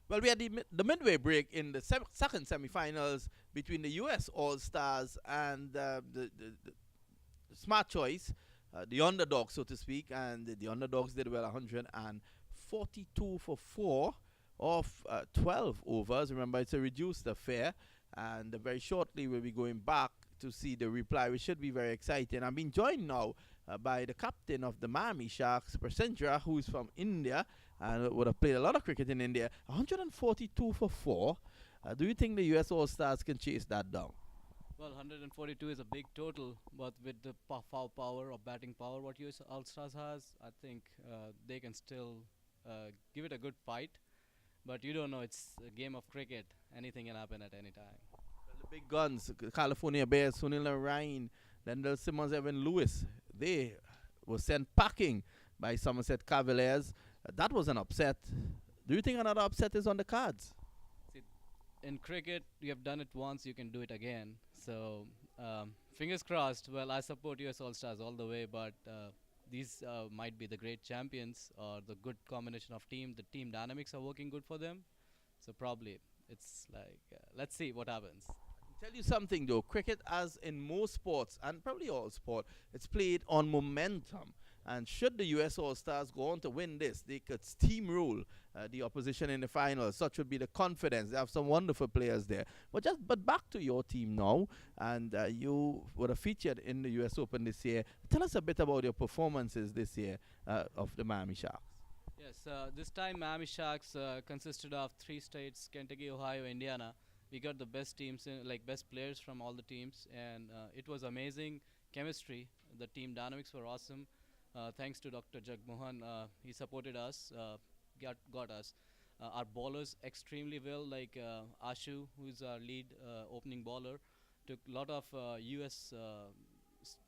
Well, we had the midway break in the second semifinals between the U.S. All Stars and the smart choice, the underdog, so to speak, and the underdogs did well 142 for 4 of 12 overs. Remember, it's a reduced affair, and very shortly we'll be going back to see the reply, which should be very exciting. I'm being joined now by the captain of the Miami Sharks, Prasendra, who's from India and would have played a lot of cricket in India. 142 for 4. Do you think the US All Stars can chase that down? Well, 142 is a big total, but with the foul power or batting power what US All Stars has, I think they can still give it a good fight. But you don't know, it's a game of cricket. Anything can happen at any time. Well, the big guns, California Bears, Sunil Narine, Lendl Simmons, Evan Lewis, they were sent packing by Somerset Cavaliers. That was an upset. Do you think another upset is on the cards? See, in cricket, you have done it once, you can do it again. So, fingers crossed. Well, I support US All Stars all the way, but these might be the great champions or the good combination of team. The team dynamics are working good for them. So, probably it's like, let's see what happens. Tell you something though, cricket, as in most sports and probably all sport, it's played on momentum. And should the US All Stars go on to win this, they could steamroll the opposition in the finals. Such would be the confidence. They have some wonderful players there. But back to your team now, and you were featured in the US Open this year. Tell us a bit about your performances this year of the Miami Sharks. Yes, this time Miami Sharks consisted of three states: Kentucky, Ohio, Indiana. We got the best teams, like best players from all the teams, and it was amazing chemistry. The team dynamics were awesome. Thanks to Dr. Jagmohan, he supported us, got us. Our bowlers extremely well, like Ashu, who is our lead opening bowler, took a lot of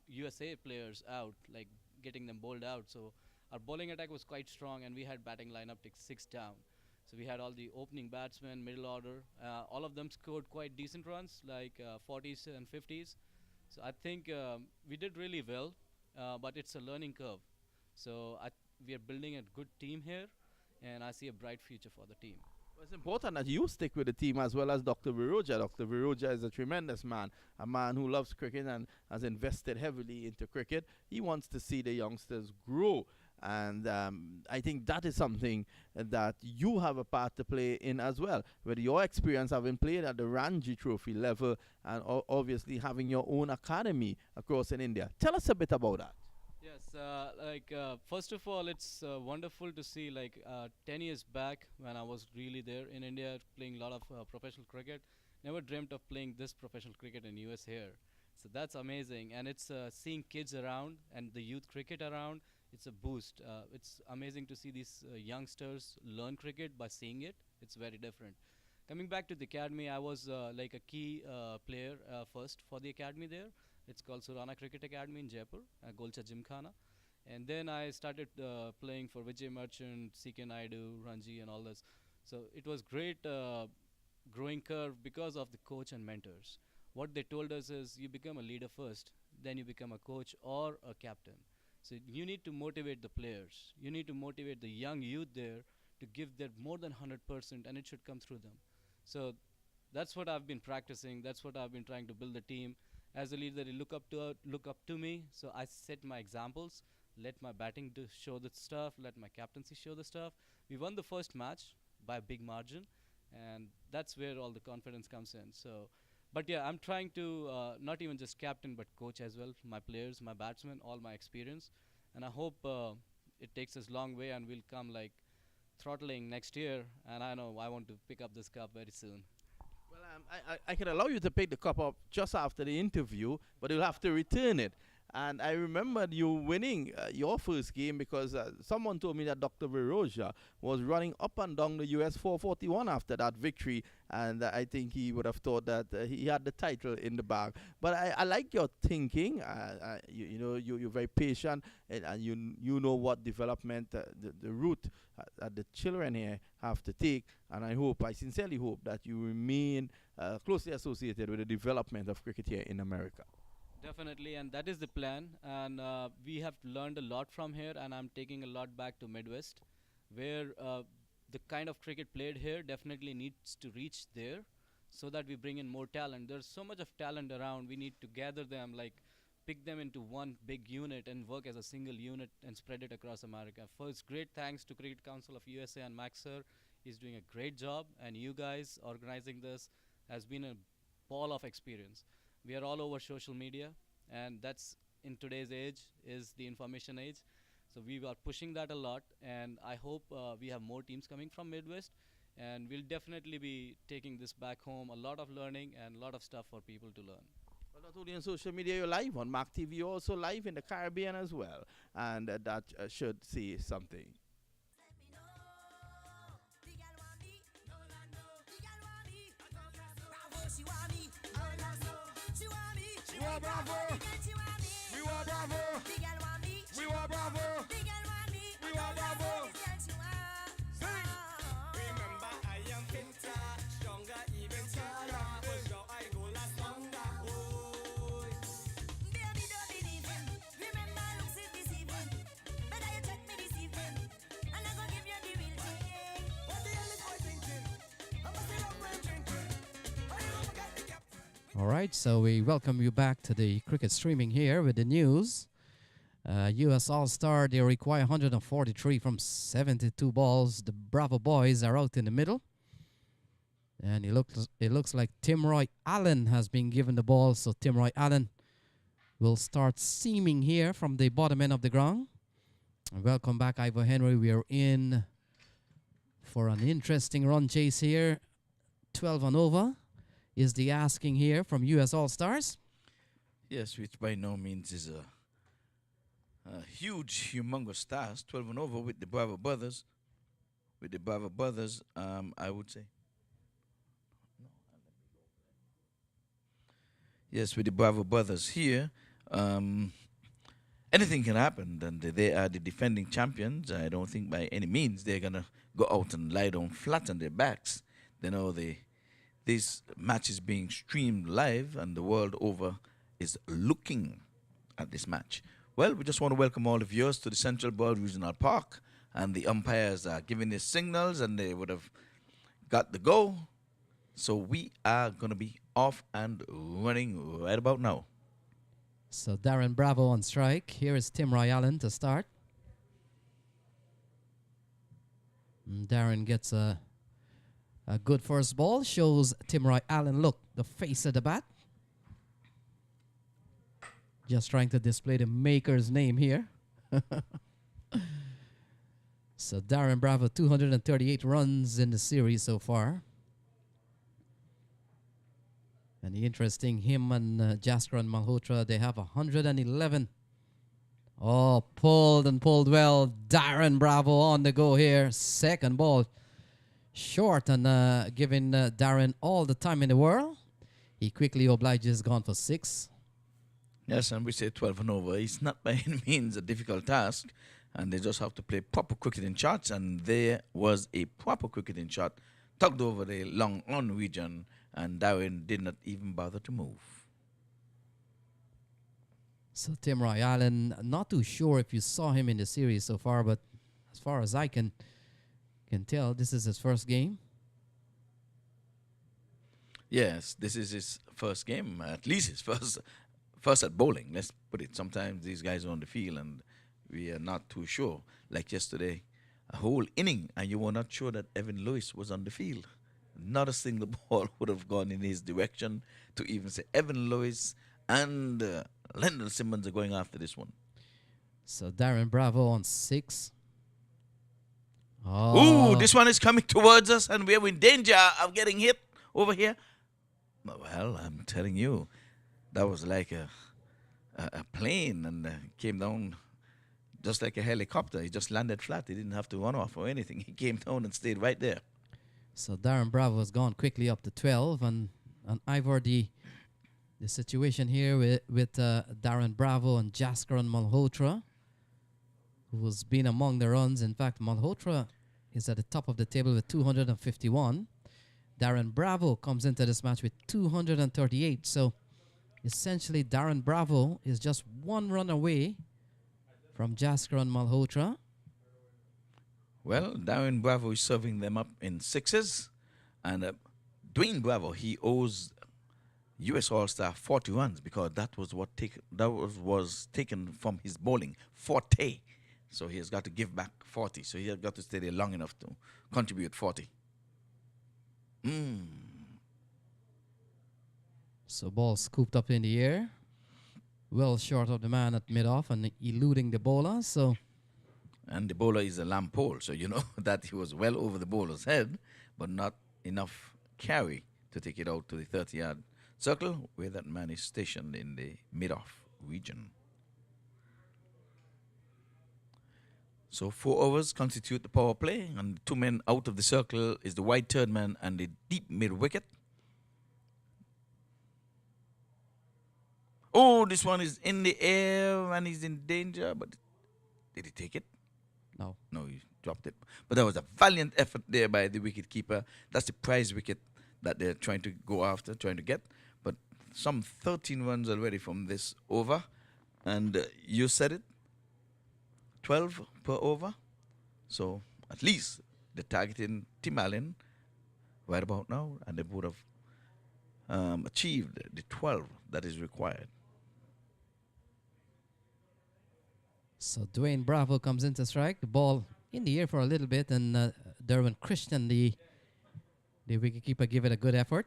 USA players out, like getting them bowled out. So our bowling attack was quite strong, and we had batting lineup take six down. So we had all the opening batsmen, middle order. All of them scored quite decent runs, like 40s and 50s. So I think we did really well, but it's a learning curve. So we are building a good team here, and I see a bright future for the team. Well, it's important that you stick with the team as well as Dr. Viroja. Dr. Viroja is a tremendous man, a man who loves cricket and has invested heavily into cricket. He wants to see the youngsters grow. And I think that is something that you have a part to play in as well. With your experience having played at the Ranji Trophy level and obviously having your own academy across in India. Tell us a bit about that. Yes, first of all, it's wonderful to see 10 years back when I was really there in India playing a lot of professional cricket. Never dreamt of playing this professional cricket in US here. So that's amazing, and it's seeing kids around and the youth cricket around. It's a boost. It's amazing to see these youngsters learn cricket by seeing it. It's very different. Coming back to the academy, I was like a key player first for the academy there. It's called Surana Cricket Academy in Jaipur, Golcha Gymkhana. And then I started playing for Vijay Merchant, CK Naidu, Ranji, and all this. So it was great growing curve because of the coach and mentors. What they told us is you become a leader first, then you become a coach or a captain. So you need to motivate the players. You need to motivate the young youth there to give their more than 100%, and it should come through them. So that's what I've been practicing. That's what I've been trying to build the team. As a leader, they look up to me. So I set my examples. Let my batting do show the stuff. Let my captaincy show the stuff. We won the first match by a big margin, and that's where all the confidence comes in. So, but yeah, I'm trying to not even just captain but coach as well. My players, my batsmen, all my experience, and I hope it takes us long way and we'll come like throttling next year. And I know I want to pick up this cup very soon. Well, I can allow you to pick the cup up just after the interview, but you'll have to return it. And I remembered you winning your first game because someone told me that Dr. Viroja was running up and down the US 441 after that victory, and I think he would have thought that he had the title in the bag. But I like your thinking. You know, you're very patient, and you know what development, the route that the children here have to take. And I sincerely hope that you remain closely associated with the development of cricket here in America. Definitely, and that is the plan. And we have learned a lot from here, and I'm taking a lot back to Midwest, where the kind of cricket played here definitely needs to reach there, so that we bring in more talent. There's so much of talent around. We need to gather them, like pick them into one big unit and work as a single unit and spread it across America. First, great thanks to Cricket Council of USA and Max Sir. He's doing a great job, and you guys organizing this has been a ball of experience. We are all over social media, and that's in today's age is the information age. So we are pushing that a lot, and I hope we have more teams coming from Midwest, and we'll definitely be taking this back home. A lot of learning and a lot of stuff for people to learn. Well, not only on social media, you're live on Mac TV, you're also live in the Caribbean as well. And that should see something. We want Bravo. We want Bravo. We want Bravo. We want Bravo. Sing. Remember, I am fitter, stronger, even taller. For sure, I go last longer. Oh. Baby, don't believe him. Remember, looks is deceiving. Better you check me this evening, and I go give you the real thing. What the hell is boy thinking? I must be up when drinking. I don't forget the cap. All right, so we welcome you back to the cricket streaming here with the news. U.S. All-Star, they require 143 from 72 balls. The Bravo boys are out in the middle. And it looks like Tim Roy Allen has been given the ball. So Tim Roy Allen will start seaming here from the bottom end of the ground. And welcome back, Ivor Henry. We are in for an interesting run chase here. 12 and over is the asking here from U.S. All-Stars. Yes, which by no means is a huge, humongous task. 12 and over with the Bravo brothers. With the Bravo brothers, I would say. Yes, with the Bravo brothers here, anything can happen. And they are the defending champions. I don't think by any means they're going to go out and lie down flat on their backs. They know this match is being streamed live, and the world over is looking at this match. Well, we just want to welcome all the viewers to the Central Board Regional Park, and the umpires are giving their signals, and they would have got the go. So we are going to be off and running right about now. So Darren Bravo on strike. Here is Tim Roy Allen to start. Darren gets a good first ball. Shows Tim Roy Allen, look, the face of the bat. Just trying to display the maker's name here. So Darren Bravo, 238 runs in the series so far. And the interesting, him and Jasker and Malhotra, they have 111. Oh, pulled well. Darren Bravo on the go here. Second ball. Short and giving Darren all the time in the world. He quickly obliges, gone for 6. Yes, and we say 12 and over. It's not by any means a difficult task, and they just have to play proper cricketing shots, and there was a proper cricketing shot tugged over the long on region, and Darren did not even bother to move. So Tim Roy Allen, not too sure if you saw him in the series so far, but as far as I can tell, this is his first game. Yes, this is his first game, at least his first at bowling. Let's put it. Sometimes these guys are on the field and we are not too sure. Like yesterday, a whole inning, and you were not sure that Evan Lewis was on the field. Not a single ball would have gone in his direction to even say Evan Lewis and Lendl Simmons are going after this one. So Darren Bravo on 6. Oh. Ooh, this one is coming towards us, and we're in danger of getting hit over here. Well, I'm telling you, that was like a plane, and came down just like a helicopter. He just landed flat. He didn't have to run off or anything. He came down and stayed right there. So Darren Bravo has gone quickly up to 12, and Ivor, the situation here with Darren Bravo and Jasker and Malhotra, who's been among the runs. In fact, Malhotra is at the top of the table with 251. Darren Bravo comes into this match with 238. So essentially, Darren Bravo is just one run away from Jasker and Malhotra. Well, Darren Bravo is serving them up in sixes, and Dwayne Bravo, he owes U.S. All Star 40 runs because that was taken from his bowling 40. So he has got to give back 40. So he has got to stay there long enough to contribute 40. So ball scooped up in the air, well short of the man at mid-off and eluding the bowler. So And the bowler is a lamp pole, so you know that he was well over the bowler's head, but not enough carry to take it out to the 30-yard circle where that man is stationed in the mid-off region. So 4 overs constitute the power play, and 2 men out of the circle is the wide third man and the deep mid-wicket. Oh, this one is in the air and he's in danger, but did he take it? no. No, he dropped it. But that was a valiant effort there by the wicket keeper. That's the prize wicket that they're trying to go after, trying to get. But some 13 runs already from this over. And you said it, 12 per over. So at least they're targeting Tim Allen right about now, and they would have achieved the 12 that is required. So Dwayne Bravo comes into strike. The ball in the air for a little bit, and Derwin Christian, the wicketkeeper, give it a good effort.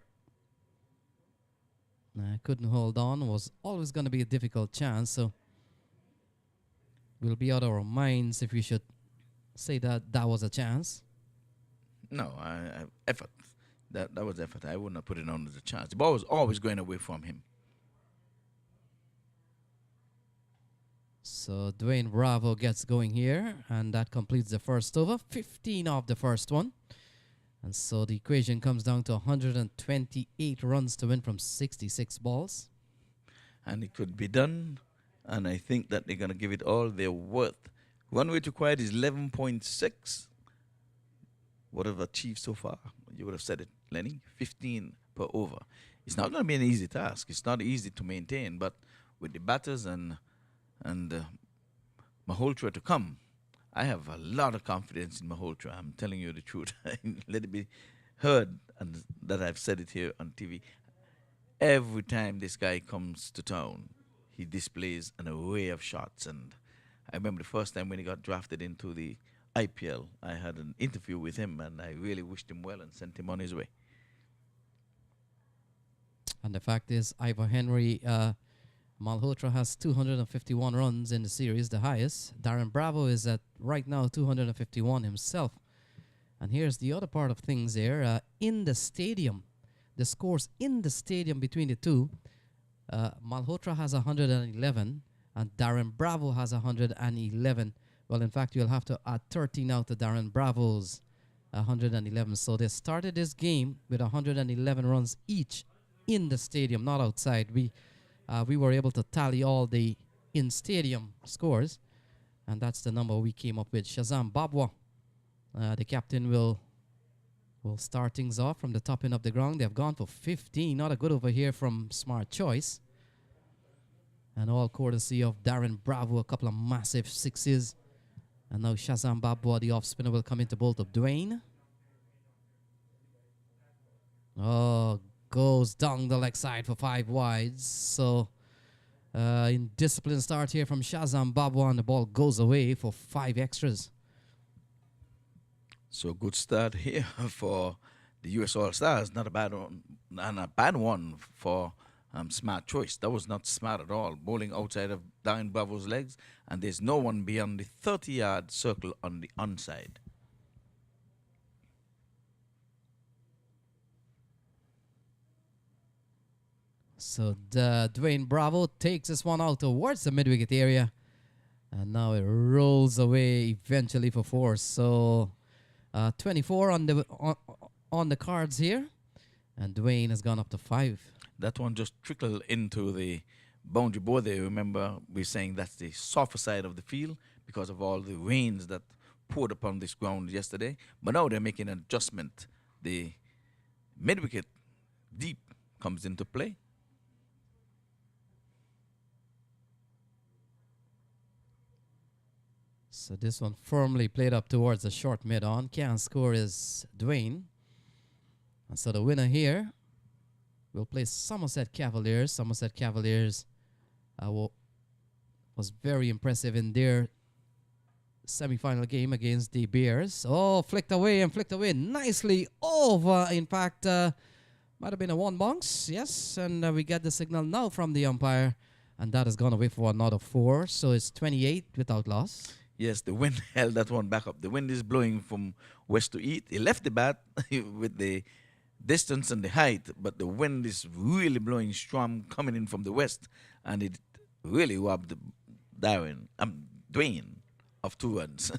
Couldn't hold on. Was always going to be a difficult chance. So we'll be out of our minds if we should say that that was a chance. No, effort. That was effort. I would not put it on as a chance. The ball was always going away from him. So Dwayne Bravo gets going here, and that completes the first over. 15 off the first one. And so the equation comes down to 128 runs to win from 66 balls. And it could be done, and I think that they're going to give it all their worth. Run rate required is 11.6. What have achieved so far? You would have said it, Lenny. 15 per over. It's not going to be an easy task. It's not easy to maintain, but with the batters and Malhotra to come, I have a lot of confidence in Malhotra. I'm telling you the truth. Let it be heard and that I've said it here on TV. Every time this guy comes to town, he displays an array of shots. And I remember the first time when he got drafted into the IPL, I had an interview with him, and I really wished him well and sent him on his way. And the fact is, Ivor Henry, Malhotra has 251 runs in the series, the highest. Darren Bravo is at right now 251 himself. And here's the other part of things there. In the stadium, the scores in the stadium between the two, Malhotra has 111 and Darren Bravo has 111. Well, in fact, you'll have to add 13 now to Darren Bravo's 111. So they started this game with 111 runs each in the stadium, not outside. We were able to tally all the in-stadium scores, and that's the number we came up with. Shazam Babwa, the captain, will start things off from the top end of the ground. They have gone for 15. Not a good over here from Smart Choice. And all courtesy of Darren Bravo, a couple of massive sixes. And now Shazam Babwa, the off-spinner, will come into bolt of Dwayne. Oh, goes down the leg side for 5 wides. So in discipline start here from Shazam Babwa, and the ball goes away for 5 extras. So good start here for the U.S. All-Stars. Not a bad one, and a bad one for Smart Choice. That was not smart at all. Bowling outside of Darren Bravo's legs, and there's no one beyond the 30-yard circle on the onside. So Dwayne Bravo takes this one out towards the mid-wicket area. And now it rolls away eventually for 4. So 24 on the cards here. And Dwayne has gone up to 5. That one just trickled into the boundary board there. Remember, we're saying that's the softer side of the field because of all the rains that poured upon this ground yesterday. But now they're making an adjustment. The mid-wicket deep comes into play. So this one firmly played up towards the short mid-on. Can't score is Dwayne. And so the winner here will play Somerset Cavaliers. Somerset Cavaliers was very impressive in their semi-final game against the Bears. Oh, flicked away nicely over. In fact, might have been a one bounce. Yes, and we get the signal now from the umpire. And that has gone away for another 4. So it's 28 without loss. Yes, the wind held that one back up. The wind is blowing from west to east. He left the bat with the distance and the height, but the wind is really blowing strong coming in from the west, and it really robbed Dwayne of 2 runs.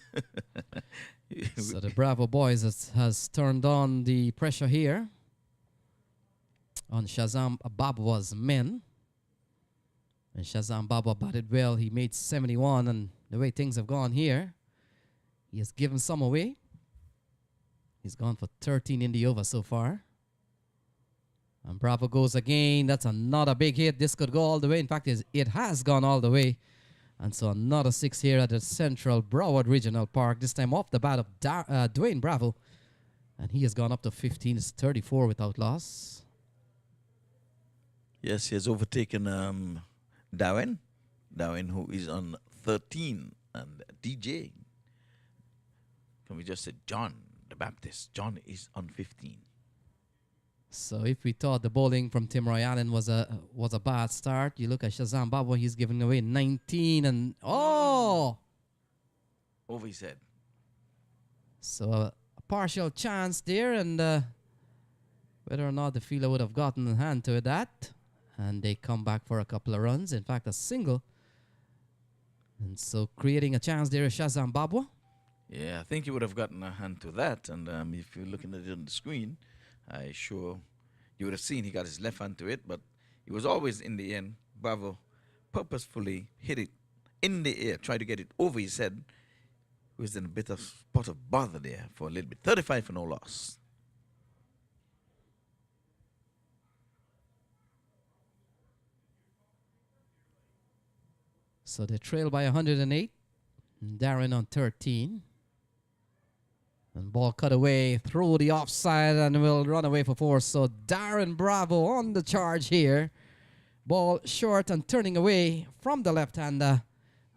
So the Bravo boys has turned on the pressure here on Shazam Baba's men. And Shazam Baba batted well. He made 71, and the way things have gone here, he has given some away. He's gone for 13 in the over so far. And Bravo goes again. That's another big hit. This could go all the way. In fact, it has gone all the way. And so another 6 here at the Central Broward Regional Park. This time off the bat of Dwayne Bravo. And he has gone up to 15. It's 34 without loss. Yes, he has overtaken Darwin, who is on 13, and DJ. Can we just say John the Baptist? John is on 15. So if we thought the bowling from Tim Roy Allen was a bad start, you look at Shazam Baba, he's giving away 19 and over his head. So a partial chance there, and whether or not the fielder would have gotten a hand to that, and they come back for a couple of runs. In fact, a single. And so creating a chance there is Shazam Babwa. Yeah, I think he would have gotten a hand to that. And if you're looking at it on the screen, I sure you would have seen he got his left hand to it. But it was always in the end, Bravo purposefully hit it in the air, tried to get it over his head. He was in a bit of spot of bother there for a little bit. 35 for no loss. So they trail by 108. Darren on 13. And ball cut away through the offside and will run away for 4. So Darren Bravo on the charge here. Ball short and turning away from the left-hander.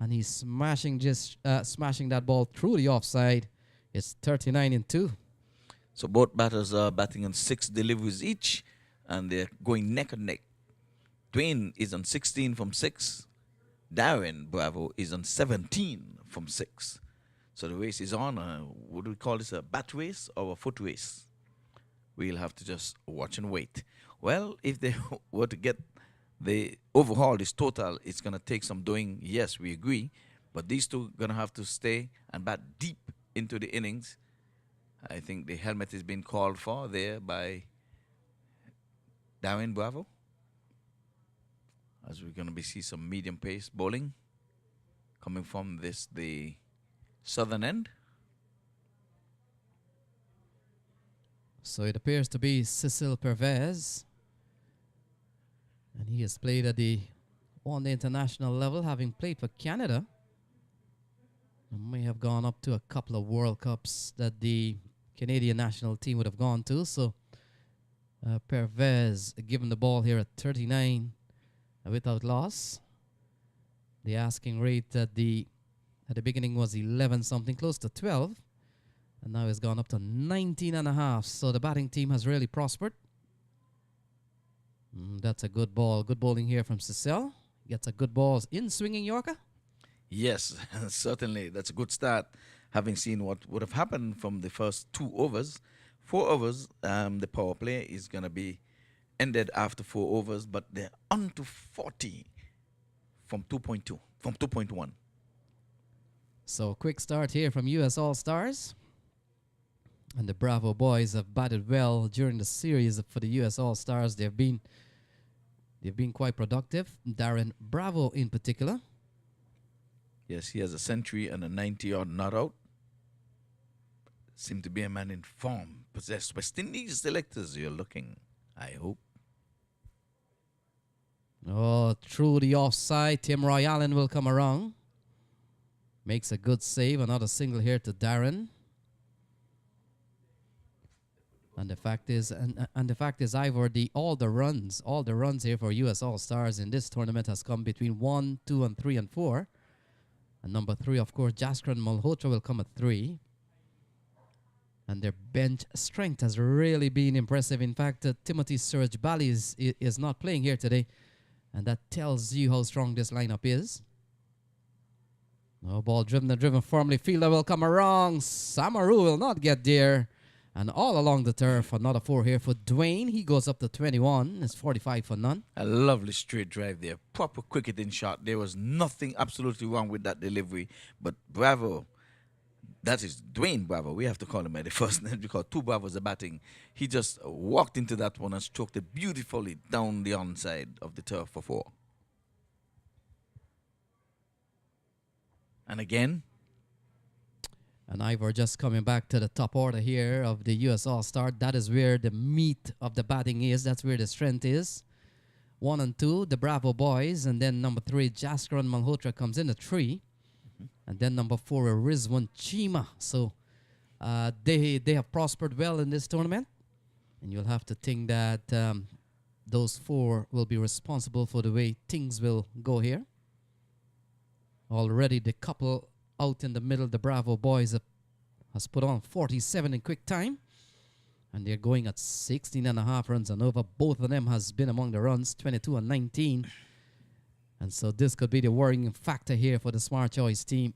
And he's smashing that ball through the offside. It's 39-2. So both batters are batting on 6 deliveries each, and they're going neck and neck. Dwayne is on 16 from 6. Darren Bravo is on 17 from 6. So the race is on. What do we call this? A bat race or a foot race? We'll have to just watch and wait. Well, if they were to get the overhaul, this total, it's going to take some doing. Yes, we agree. But these two are going to have to stay and bat deep into the innings. I think the helmet is being called for there by Darren Bravo, as we're going to be see some medium pace bowling coming from the southern end. So it appears to be Cecil Pervez. And he has played at on the international level, having played for Canada. And may have gone up to a couple of World Cups that the Canadian national team would have gone to. So Pervez given the ball here at 39 without loss. The asking rate at the beginning was 11 something, close to 12. And now it's gone up to 19.5. So the batting team has really prospered. That's a good ball. Good bowling here from Cecil. Gets a good ball in swinging Yorker. Yes, certainly. That's a good start, having seen what would have happened from the first 2 overs. 4 overs, the power play is going to be ended after 4 overs, but they're on to 40 from 2.2, from 2.1. So quick start here from U.S. All-Stars. And the Bravo boys have batted well during the series for the U.S. All-Stars. They've been quite productive. Darren Bravo in particular. Yes, he has a century and a 90-odd not out. Seem to be a man in form. Possessed West Indies selectors you're looking, I hope. Oh, through the offside. Tim Roy Allen will come around. Makes a good save. Another single here to Darren. And the fact is, Ivor, all the runs here for US All Stars in this tournament has come between 1, 2, and 3, and 4. And number 3, of course, Jaskran Malhotra will come at 3. And their bench strength has really been impressive. In fact, Timothy Surge Bali is not playing here today. And that tells you how strong this lineup is. No ball driven firmly. Fielder will come around. Samaru will not get there. And all along the turf, another 4 here for Dwayne. He goes up to 21. It's 45 for none. A lovely straight drive there. Proper cricketing shot. There was nothing absolutely wrong with that delivery. But bravo. That is Dwayne Bravo. We have to call him by the first name because 2 Bravos are batting. He just walked into that one and stroked it beautifully down the onside of the turf for 4. And again. And Ivor just coming back to the top order here of the US All-Star. That is where the meat of the batting is. That's where the strength is. 1 and 2, the Bravo boys. And then number 3, Jaskaran Malhotra comes in at 3. And then number 4, Rizwan Chima. So they have prospered well in this tournament. And you'll have to think that those 4 will be responsible for the way things will go here. Already the couple out in the middle, the Bravo boys has put on 47 in quick time. And they're going at 16.5 runs and over. Both of them has been among the runs, 22 and 19. And so this could be the worrying factor here for the Smart Choice team.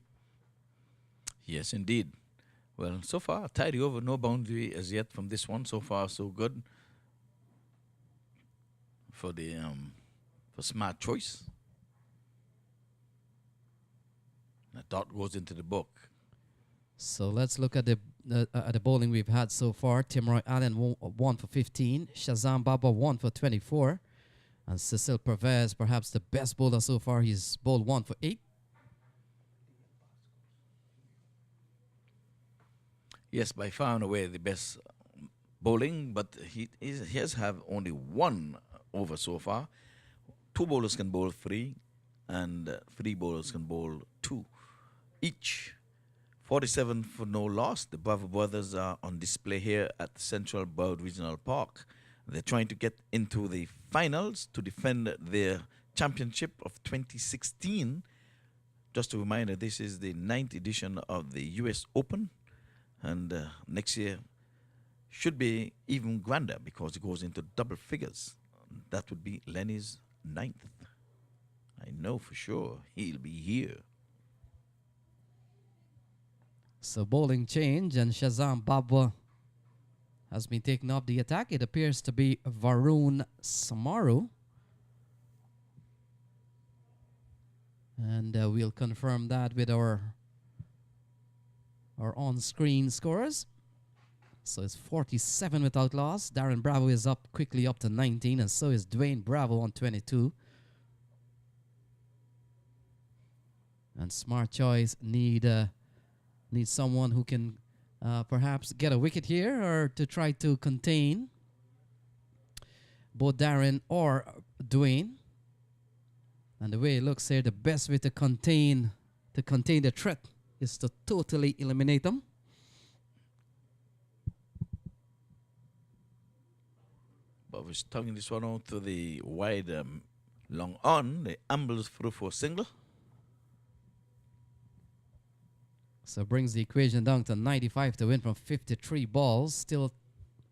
Yes, indeed. Well, so far, tidy over, no boundary as yet from this one. So far, so good for the for Smart Choice. A dot goes into the book. So let's look at the bowling we've had so far. Timroy Allen 1 for 15. Shazam Baba 1 for 24. And Cecil Pervez, perhaps the best bowler so far. He's bowled 1 for 8. Yes, by far and away the best bowling, but he has have only 1 over so far. 2 bowlers can bowl 3, and 3 bowlers can bowl 2 each. 47 for no loss. The Bravo brothers are on display here at Central Bird Regional Park. They're trying to get into the finals to defend their championship of 2016. Just a reminder, this is the 9th edition of the US Open. And next year should be even grander because it goes into double figures. That would be Lenny's 9th. I know for sure he'll be here. So bowling change, and Shazam Babwa has been taken up the attack. It appears to be Varun Samaru. And we'll confirm that with our on-screen scores. So it's 47 without loss. Darren Bravo is up quickly up to 19, and so is Dwayne Bravo on 22. And Smart Choice need someone who can perhaps get a wicket here or to try to contain both Darren or Dwayne. And the way it looks here, the best way to contain the threat is to totally eliminate them. But we're tugging this one out to the wide long on. The ambles through for a single. So brings the equation down to 95 to win from 53 balls. Still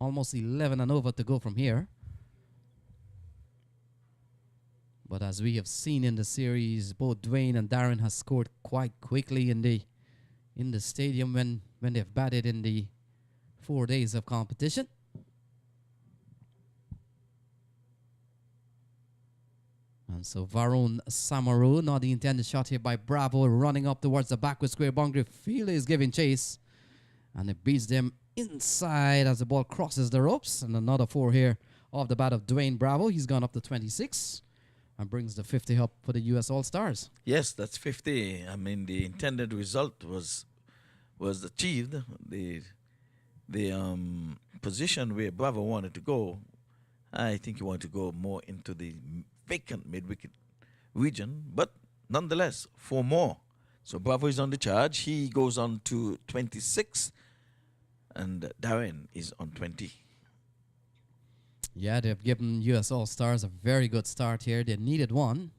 almost 11 and over to go from here. But as we have seen in the series, both Dwayne and Darren has scored quite quickly in the stadium when they've batted in the 4 days of competition. And so Varun Samaru, not the intended shot here by Bravo, running up towards the backward square boundary. Fielder is giving chase, and it beats them inside as the ball crosses the ropes. And another 4 here off the bat of Dwayne Bravo. He's gone up to 26 and brings the 50 up for the US All-Stars. Yes, that's 50. I mean, the intended result was achieved. The position where Bravo wanted to go, I think he wanted to go more into the vacant mid-wicket region, but nonetheless, 4 more. So Bravo is on the charge. He goes on to 26, and Darren is on 20. Yeah, they've given US All Stars a very good start here. They needed one.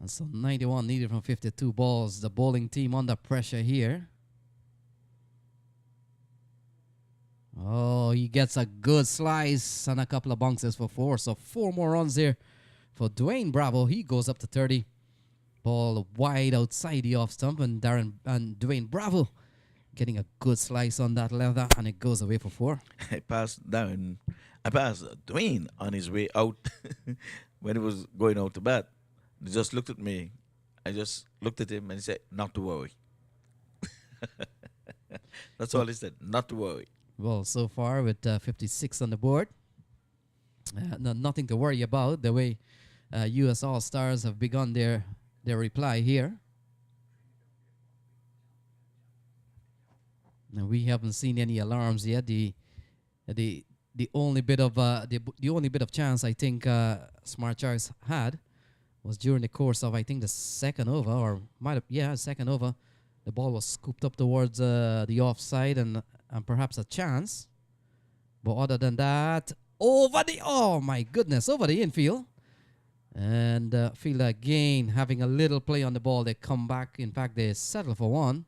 And so 91 needed from 52 balls. The bowling team under pressure here. Oh, he gets a good slice and a couple of bounces for 4. So 4 more runs there for Dwayne Bravo. He goes up to 30. Ball wide outside the off stump, and Dwayne Bravo getting a good slice on that leather, and it goes away for 4. I passed Dwayne on his way out when he was going out to bat. He just looked at me. I just looked at him and he said, "Not to worry." That's all he said, "Not to worry." Well, so far with 56 on the board, nothing to worry about. The way U.S. All Stars have begun their reply here. Now we haven't seen any alarms yet. The only bit of the only bit of chance I think Smart Choice had was during the course of, I think, the second over, or second over. The ball was scooped up towards the offside and perhaps a chance. But other than that, over the infield. And field again having a little play on the ball. They come back. In fact, they settle for 1.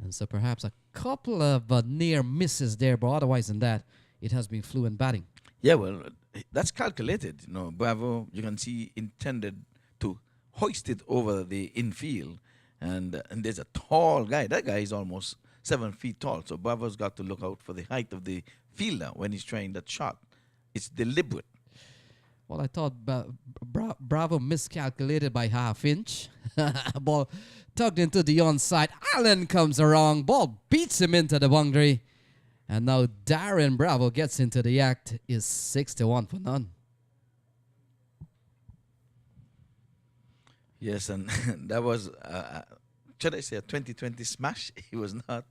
And so perhaps a couple of near misses there, but otherwise than that, it has been fluent batting. Yeah, well, that's calculated. Bravo, you can see, intended to hoist it over the infield. And there's a tall guy. That guy is almost 7 feet tall. So Bravo's got to look out for the height of the fielder when he's trying that shot. It's deliberate. Well, I thought Bravo miscalculated by half inch. Ball tugged into the onside. Allen comes around. Ball beats him into the boundary. And now Darren Bravo gets into the act. Is 6-1 for none. Yes, and that was, should I say, a 2020 smash? It was not.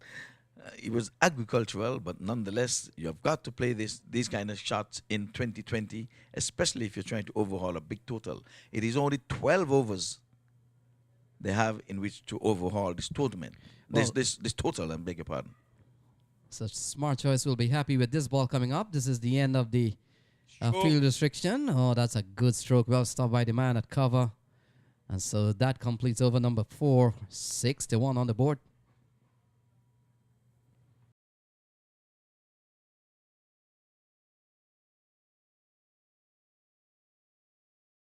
It was agricultural, but nonetheless, you've got to play these kind of shots in 2020, especially if you're trying to overhaul a big total. It is only 12 overs they have in which to overhaul this tournament. This total, I beg your pardon. So Smart Choice will be happy with this ball coming up. This is the end of the field restriction. Oh, that's a good stroke. Well stopped by the man at cover. And so that completes over number 4, 6-1 on the board.